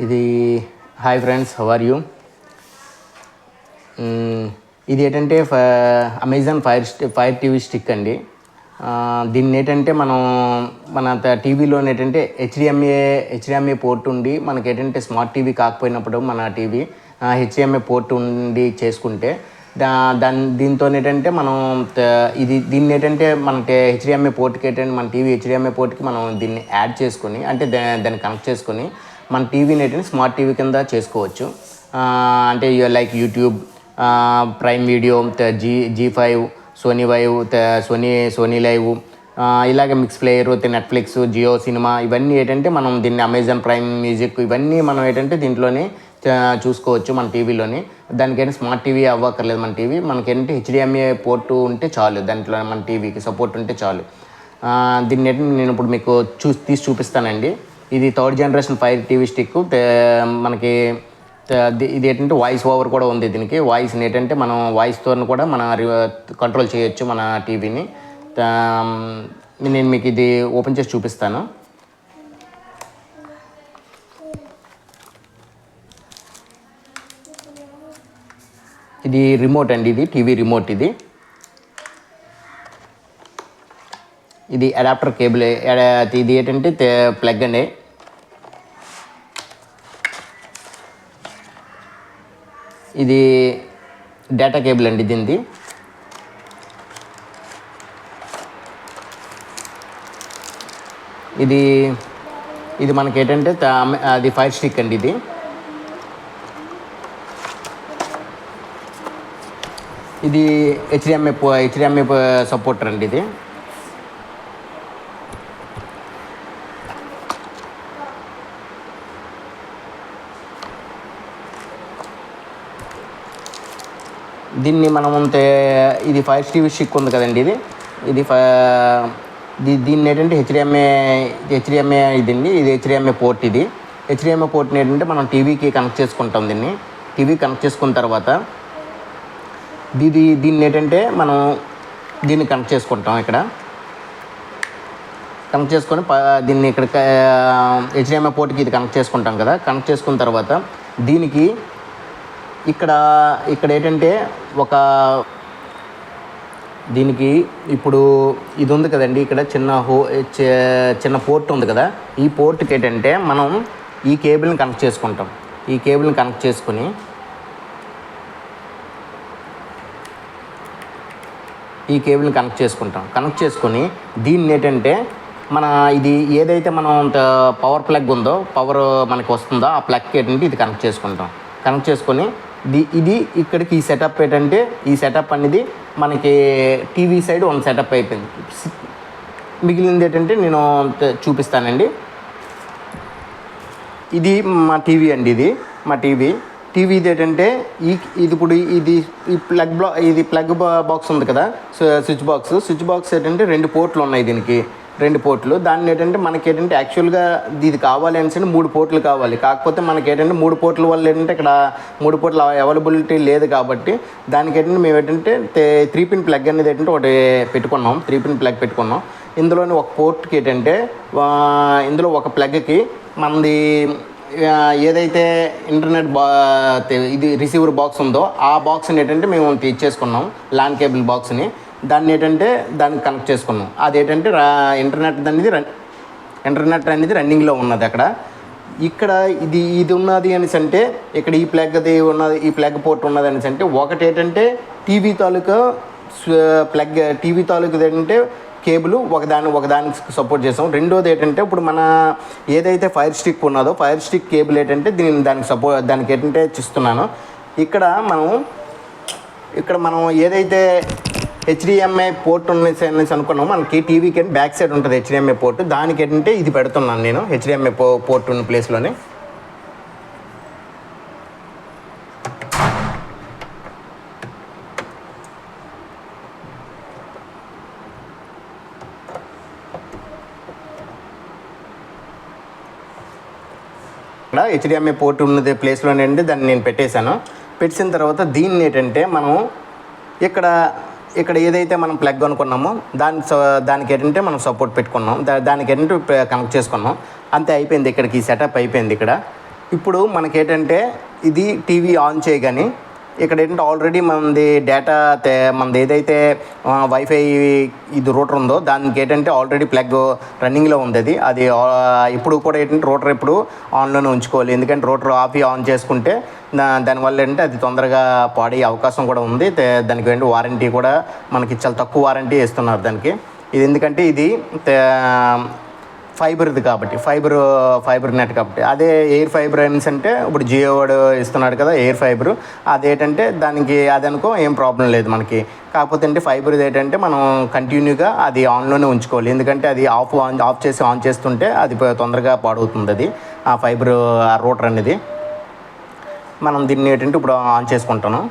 ఇది hi friends, how are you? ఇది ఏంటంటే అమెజాన్ ఫైర్ టీవీ స్టిక్ అండి. దీన్ని ఏంటంటే మన టీవీలో ఏంటంటే హెచ్డిఎంఏ పోర్ట్ ఉండి మనకి ఏంటంటే స్మార్ట్ టీవీ కాకపోయినప్పుడు మన టీవీ హెచ్డిఎంఏ పోర్ట్ ఉండి చేసుకుంటే దీంతో ఏంటంటే దీన్ని ఏంటంటే మన హెచ్డిఎంఏ పోర్ట్కి ఏంటంటే మన టీవీ హెచ్డిఎంఏ పోర్ట్కి మనం దీన్ని యాడ్ చేసుకొని అంటే దాన్ని కనెక్ట్ చేసుకొని మన టీవీని ఏంటంటే స్మార్ట్ టీవీ కింద చేసుకోవచ్చు. అంటే like YouTube, prime video, Zee five, Sony live, ఇలాగే mix player, Netflix, Jio cinema, ఇవన్నీ ఏంటంటే మనం దీన్ని అమెజాన్ ప్రైమ్ మ్యూజిక్ ఇవన్నీ మనం ఏంటంటే దీంట్లోనే చూసుకోవచ్చు మన టీవీలోని. దానికైనా స్మార్ట్ టీవీ అవ్వక్కర్లేదు. మన టీవీ మనకేంటంటే హెచ్డిఎంఏ పోర్టు ఉంటే చాలు, దాంట్లో మన టీవీకి సపోర్ట్ ఉంటే చాలు. దీన్ని ఏంటంటే నేను ఇప్పుడు మీకు తీసి చూపిస్తానండి. ఇది 3rd generation fire TV stick. మనకి ఇది ఏంటంటే వాయిస్ ఓవర్ కూడా ఉంది దీనికి. వాయిస్ని ఏంటంటే మనం వాయిస్తో కూడా కంట్రోల్ చేయొచ్చు మన టీవీని. నేను మీకు ఇది ఓపెన్ చేసి చూపిస్తాను. ఇది రిమోట్ అండి, ఇది టీవీ రిమోట్. ఇది అడాప్టర్ కేబుల్. ఇది ఏంటంటే ప్లగ్ అండి. ఇది డేటా కేబుల్ అండి దీనిది. ఇది మనకి ఏంటంటే అది ఫైర్ స్టిక్ అండి. ఇది హెచ్డిఎంఐ సపోర్టర్ అండి. దీన్ని మనం ఇది ఫైర్ టీవీ స్టిక్ ఉంది కదండి. దీన్ని ఏంటంటే హెచ్డిఎంఐ ఇదండి. ఇది హెచ్డిఎంఐ పోర్ట్. హెచ్డిఎంఐ పోర్ట్ని ఏంటంటే మనం టీవీకి కనెక్ట్ చేసుకుంటాం. టీవీ కనెక్ట్ చేసుకున్న తర్వాత దీన్ని ఏంటంటే మనం దీన్ని కనెక్ట్ చేసుకుంటాం. ఇక్కడ కనెక్ట్ చేసుకొని దీన్ని ఇక్కడ హెచ్డిఎంఐ పోర్ట్కి ఇది కనెక్ట్ చేసుకుంటాం కదా. కనెక్ట్ చేసుకున్న తర్వాత దీనికి ఇక్కడ ఏంటంటే దీనికి ఇప్పుడు ఇది ఉంది కదండి. ఇక్కడ చిన్న పోర్ట్ ఉంది కదా. ఈ పోర్ట్కి ఏంటంటే మనం ఈ కేబుల్ని కనెక్ట్ చేసుకుంటాం. ఈ కేబుల్ని కనెక్ట్ చేసుకొని కనెక్ట్ చేసుకొని దీన్ని ఏంటంటే ఇది ఏదైతే మనం పవర్ ప్లగ్ ఉందో, పవర్ మనకి వస్తుందో ఆ ప్లగ్కి ఏంటంటే ఇది కనెక్ట్ చేసుకుంటాం. కనెక్ట్ చేసుకొని ఇది ఇక్కడికి ఈ సెటప్ ఏంటంటే ఈ సెటప్ అనేది మనకి టీవీ సైడ్ వన్ సెటప్ అయిపోయింది. మిగిలింది ఏంటంటే నేను చూపిస్తానండి. ఇది మా టీవీ అండి. మా టీవీది ఏంటంటే ఇది ప్లగ్ బాక్స్ ఉంది కదా, స్విచ్ బాక్స్ ఏంటంటే 2 పోర్ట్లు ఉన్నాయి దీనికి. 2 పోర్ట్లు. దాన్ని ఏంటంటే మనకి ఏంటంటే యాక్చువల్గా ఇది కావాలి అనేసి 3 పోర్ట్లు కావాలి. కాకపోతే మనకి ఏంటంటే 3 పోర్ట్ల వల్ల ఏంటంటే ఇక్కడ 3 పోర్ట్ల అవైలబిలిటీ లేదు కాబట్టి దానికి ఏంటంటే మేము ఏంటంటే 3 పిన్ ప్లగ్ అనేది ఏంటంటే ఒకటి పెట్టుకున్నాం. 3 పిన్ ప్లగ్ పెట్టుకున్నాం. ఇందులోని ఒక పోర్ట్కి ఏంటంటే ఇందులో ఒక ప్లగ్కి మనది ఏదైతే ఇంటర్నెట్ ఇది రిసీవర్ బాక్స్ ఉందో ఆ బాక్స్ని ఏంటంటే మేము ఇచ్చేసుకున్నాం. ల్యాన్ కేబుల్ బాక్స్ని. దాన్ని ఏంటంటే దానికి కనెక్ట్ చేసుకున్నాం. అది ఏంటంటే ఇంటర్నెట్ అనేది రన్నింగ్లో ఉన్నది. ఇక్కడ ఇది ఉన్నది అనేసి అంటే ఇక్కడ ఈ ప్లగ్ పోర్ట్ ఉన్నది అనేసి అంటే ఒకటి ఏంటంటే టీవీ తాలూకా ఏంటంటే కేబుల్ ఒకదానికి సపోర్ట్ చేస్తాం. రెండోది ఏంటంటే ఇప్పుడు మన ఏదైతే ఫైర్ స్టిక్ ఉన్నదో ఫైర్ స్టిక్ కేబుల్ ఏంటంటే దానికి ఏంటంటే ఇస్తున్నాను. ఇక్కడ మనం ఏదైతే హెచ్డిఎంఐ పోర్ట్ అనేసి అనుకున్నాము, మనకి టీవీకి బ్యాక్ సైడ్ ఉంటుంది హెచ్డిఎంఐ పోర్ట్. దానికి ఏంటంటే ఇది పెడుతున్నాను నేను హెచ్డిఎంఐ పోర్ట్ ఉన్న ప్లేస్లోనే. ఇక్కడ హెచ్డిఎంఐ పోర్ట్ ఉన్నది ప్లేస్లోనే అండి దాన్ని నేను పెట్టేశాను. పెట్టిన తర్వాత దీన్ని ఏంటంటే మనం ఇక్కడ ఏదైతే మనం ప్లగ్ అనుకున్నామో దానికి ఏంటంటే మనం సపోర్ట్ పెట్టుకున్నాం. దానికి ఏంటంటే కనెక్ట్ చేసుకున్నాం. అంతే అయిపోయింది. ఇక్కడికి సెటప్ అయిపోయింది. ఇప్పుడు మనకేంటంటే ఇది టీవీ ఆన్ చేయగానే ఇక్కడ ఏంటంటే ఆల్రెడీ మనది ఏదైతే వైఫై ఇది రూటర్ ఉందో దానికి ఏంటంటే ఆల్రెడీ ప్లగ్ రన్నింగ్లో ఉంది. అది ఇప్పుడు కూడా ఏంటంటే రూటర్ ఎప్పుడు ఆన్లోనే ఉంచుకోవాలి. ఎందుకంటే రూటర్ ఆన్ చేసుకుంటే దానివల్ల ఏంటంటే అది తొందరగా పాడయ్యే అవకాశం కూడా ఉంది. దానికి ఏంటి వారంటీ కూడా మనకి చాలా తక్కువ వారంటీ ఇస్తున్నారు దానికి. ఇది ఎందుకంటే ఇది ఫైబర్ది కాబట్టి ఫైబర్ నెట్ కాబట్టి. అదే ఎయిర్ ఫైబర్ అనేసి అంటే ఇప్పుడు జియో వాడు ఇస్తున్నాడు కదా ఎయిర్ ఫైబర్, అదేంటంటే దానికి అది అనుకో ఏం ప్రాబ్లం లేదు మనకి. కాకపోతే అంటే ఫైబర్ది ఏంటంటే మనం కంటిన్యూగా అది ఆన్లోనే ఉంచుకోవాలి. ఎందుకంటే అది ఆఫ్ చేసి ఆన్ చేస్తుంటే అది తొందరగా పాడవుతుంది. అది ఆ ఫైబర్ ఆ రూటర్ అనేది మనం దీన్ని ఏంటంటే ఇప్పుడు ఆన్ చేసుకుంటాను.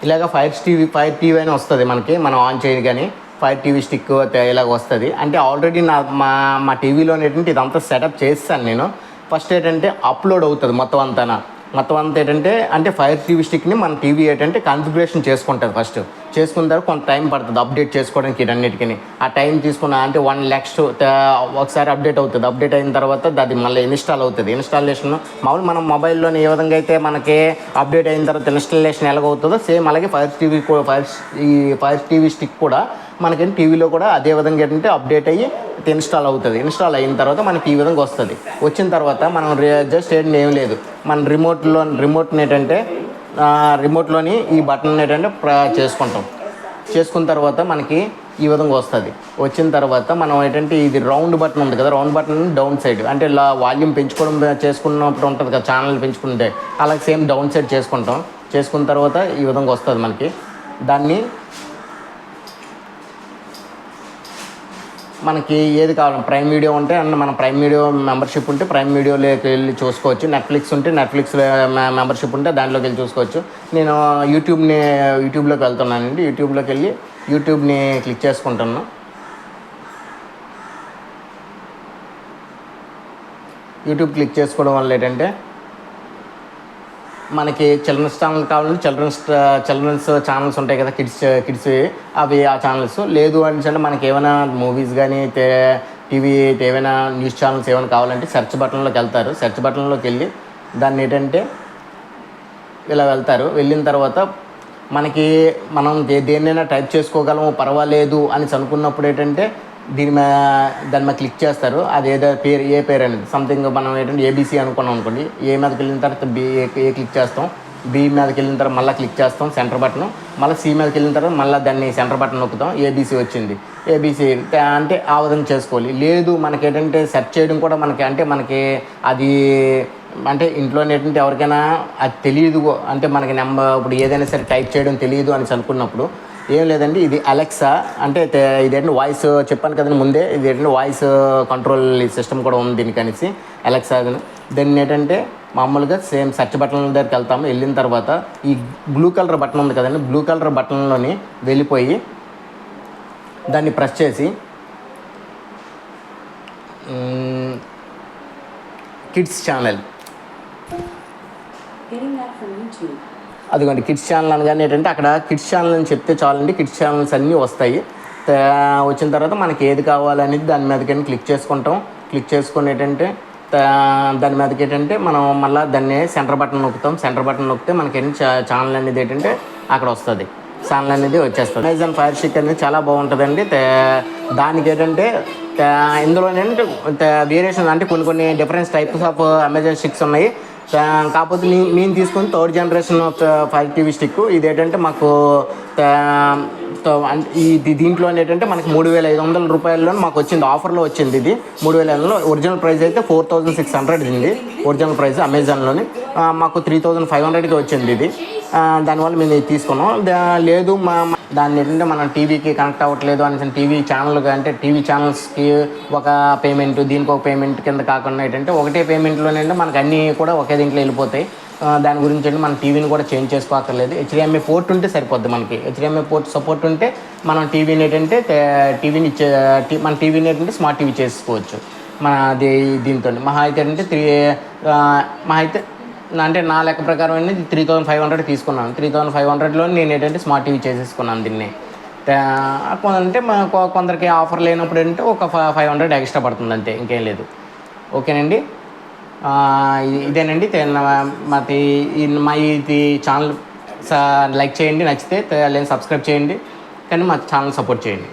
ఇలాగ ఫైర్ టీవీ అని వస్తుంది మనకి. మనం ఆన్ చేయగానే ఫైర్ టీవీ స్టిక్ ఇలాగ వస్తుంది. అంటే ఆల్రెడీ మా టీవీలో ఏంటంటే ఇదంతా సెటప్ చేస్తాను నేను. ఫస్ట్ ఏంటంటే అప్లోడ్ అవుతుంది మొత్తం అంతా ఏంటంటే అంటే ఫైర్ టీవీ స్టిక్ని మన టీవీ ఏంటంటే కాన్ఫిగరేషన్ చేసుకుంటుంది. ఫస్ట్ చేసుకున్న తర్వాత కొంత టైం పడుతుంది అప్డేట్ చేసుకోవడానికి. ఇవన్నిటికీ ఆ టైం తీసుకున్న అంటే 1 lakhs ఒకసారి అప్డేట్ అవుతుంది. అప్డేట్ అయిన తర్వాత అది మళ్ళీ ఇన్స్టాల్ అవుతుంది. ఇన్స్టాలేషన్ మామూలు మనం మొబైల్లోని ఏ విధంగా అయితే మనకి అప్డేట్ అయిన తర్వాత ఇన్స్టాలేషన్ ఎలాగవుతుందో సేమ్ అలాగే ఫైర్ టీవీ స్టిక్ కూడా మనకి టీవీలో కూడా అదే విధంగా ఏంటంటే అప్డేట్ అయ్యి ఇన్స్టాల్ అవుతుంది. ఇన్స్టాల్ అయిన తర్వాత మనకి ఈ విధంగా వస్తుంది. వచ్చిన తర్వాత మనం జస్ట్ ఏం లేదు, మన రిమోట్ని ఏంటంటే రిమోట్లోని ఈ బటన్ ఏంటంటే చేసుకున్న తర్వాత మనకి ఈ విధంగా వస్తుంది. వచ్చిన తర్వాత మనం ఏంటంటే ఇది రౌండ్ బటన్ ఉంది కదా, రౌండ్ బటన్ డౌన్ సైడ్ అంటే ఇలా వాల్యూమ్ చేసుకున్నప్పుడు ఉంటుంది కదా ఛానల్ పెంచుకుంటే, అలాగే సేమ్ డౌన్ సైడ్ చేసుకున్న తర్వాత ఈ విధంగా వస్తుంది మనకి. దాన్ని మనకి ఏది కావాలి ప్రైమ్ వీడియో ఉంటే అండ్ మన ప్రైమ్ వీడియో మెంబర్షిప్ ఉంటే ప్రైమ్ వీడియోలోకి వెళ్ళి చూసుకోవచ్చు. నెట్ఫ్లిక్స్ ఉంటే నెట్ఫ్లిక్స్ మెంబర్షిప్ ఉంటే దాంట్లోకి వెళ్ళి చూసుకోవచ్చు. నేను యూట్యూబ్లోకి వెళ్తున్నానండి. యూట్యూబ్లోకి వెళ్ళి యూట్యూబ్ని క్లిక్ చేసుకుంటున్నాను. యూట్యూబ్ క్లిక్ చేసుకోవడం వల్ల ఏంటంటే మనకి చిల్డ్రన్స్ ఛానల్ కావాలంటే చిల్డ్రన్స్ ఛానల్స్ ఉంటాయి కదా, కిడ్స్ అవి ఆ ఛానల్స్. లేదు అంటే మనకి ఏమైనా మూవీస్ కానీ టీవీ ఏమైనా న్యూస్ ఛానల్స్ ఏమైనా కావాలంటే సెర్చ్ బటన్లోకి వెళ్తారు. సెర్చ్ బటన్లోకి వెళ్ళి దాన్ని ఏంటంటే ఇలా వెళ్ళిన తర్వాత మనకి మనం దేన్నైనా టైప్ చేసుకోగలము పర్వాలేదు అని అనుకున్నప్పుడు ఏంటంటే దాని మీద క్లిక్ చేస్తారు. అది ఏ పేరు అనేది సంథింగ్ మనం ఏంటంటే ఏబీసీ అనుకోండి. ఏ మీదకి వెళ్ళిన తర్వాత ఏ క్లిక్ చేస్తాం, బి మీదకి వెళ్ళిన తర్వాత మళ్ళీ క్లిక్ చేస్తాం సెంటర్ బటన్, మళ్ళీ సి మీదకి వెళ్ళిన తర్వాత మళ్ళీ దాన్ని సెంటర్ బటన్ నొక్కుతాం. ఏబీసీ వచ్చింది. ఏబీసీ అంటే ఆ విధంగా చేసుకోవాలి. లేదు మనకి ఏంటంటే సెర్చ్ చేయడం కూడా మనకి అది అంటే ఇంట్లో ఏంటంటే ఎవరికైనా అది తెలియదు అంటే మనకి ఇప్పుడు ఏదైనా సరే టైప్ చేయడం తెలియదు అని అనుకున్నప్పుడు ఏం లేదండి, ఇది అలెక్సా అంటే ఇదేంటి వాయిస్ చెప్పాను కదండి ముందే, ఇది ఏంటంటే వాయిస్ కంట్రోల్ సిస్టమ్ కూడా ఉంది దీనికి అనేసి అలెక్సా. దాన్ని ఏంటంటే మామూలుగా సేమ్ సెర్చ్ బటన్ దగ్గరికి వెళ్తాము. వెళ్ళిన తర్వాత ఈ బ్లూ కలర్ బటన్ ఉంది కదండి, బ్లూ కలర్ బటన్లోని వెళ్ళిపోయి దాన్ని ప్రెస్ చేసి కిడ్స్ ఛానల్ అదిగోండి కిడ్స్ ఛానల్ అనగానే ఏంటంటే అక్కడ కిడ్స్ ఛానల్ అని చెప్తే చాలండి, కిడ్స్ ఛానల్స్ అన్నీ వస్తాయి. వచ్చిన తర్వాత మనకి ఏది కావాలనేది దాని మీదకి క్లిక్ చేసుకుంటాం. క్లిక్ చేసుకుని ఏంటంటే దాని మీదకి ఏంటంటే మనం మళ్ళీ దాన్ని సెంటర్ బటన్ నొక్కితే మనకి ఛానల్ అనేది ఏంటంటే అక్కడ వస్తుంది. ఛానల్ అనేది వచ్చేస్తుంది. అమెజాన్ ఫైర్ స్టిక్ అనేది చాలా బాగుంటుందండి. దానికి ఏంటంటే ఇందులో ఏంటంటే వేరియేషన్ అంటే కొన్ని different types of Amazon sticks ఉన్నాయి. కాకపోతే మేము తీసుకుని 3rd generation fire TV stick. ఇది ఏంటంటే మాకు దీంట్లో ఏంటంటే మనకి 3,500 రూపాయల్లో మాకు వచ్చింది, ఆఫర్లో వచ్చింది. ఇది 3,500. ఒరిజినల్ ప్రైస్ అయితే 4,600 ఉంది ఒరిజినల్ ప్రైస్ అమెజాన్లోని. మాకు 3,500కి వచ్చింది ఇది. దానివల్ల మేము ఇది తీసుకున్నాం. లేదు దాన్ని ఏంటంటే మనం టీవీకి కనెక్ట్ అవ్వట్లేదు అని టీవీ ఛానల్స్కి ఒక పేమెంట్ దీనికి ఒక పేమెంట్ కింద కాకుండా ఏంటంటే ఒకటే పేమెంట్లోనే మనకు అన్నీ కూడా ఒకే దీంట్లో వెళ్ళిపోతాయి. దాని గురించి అంటే మనం టీవీని కూడా చేంజ్ చేసుకోక్కర్లేదు. HDMI పోర్ట్ ఉంటే సరిపోద్ది. మనకి HDMI పోర్ట్ సపోర్ట్ ఉంటే మనం టీవీని ఏంటంటే మన టీవీని ఏంటంటే స్మార్ట్ టీవీ చేసుకోవచ్చు. మన అది దీంతో మహా అయితే అంటే మహా అయితే అంటే నా లెక్క ప్రకారం అనేది 3500 తీసుకున్నాను. 3500లో నేను ఏంటంటే స్మార్ట్ టీవీ చేసేసుకున్నాను దీన్ని. అంటే కొందరికి ఆఫర్ లేనప్పుడు ఏంటంటే ఒక 500 ఎక్స్ట్రా పడుతుంది అంతే, ఇంకేం లేదు. ఓకేనండి. ఇదేనండి మా ఇది ఛానల్ లైక్ చేయండి, నచ్చితే సబ్స్క్రైబ్ చేయండి, కానీ మా ఛానల్ సపోర్ట్ చేయండి.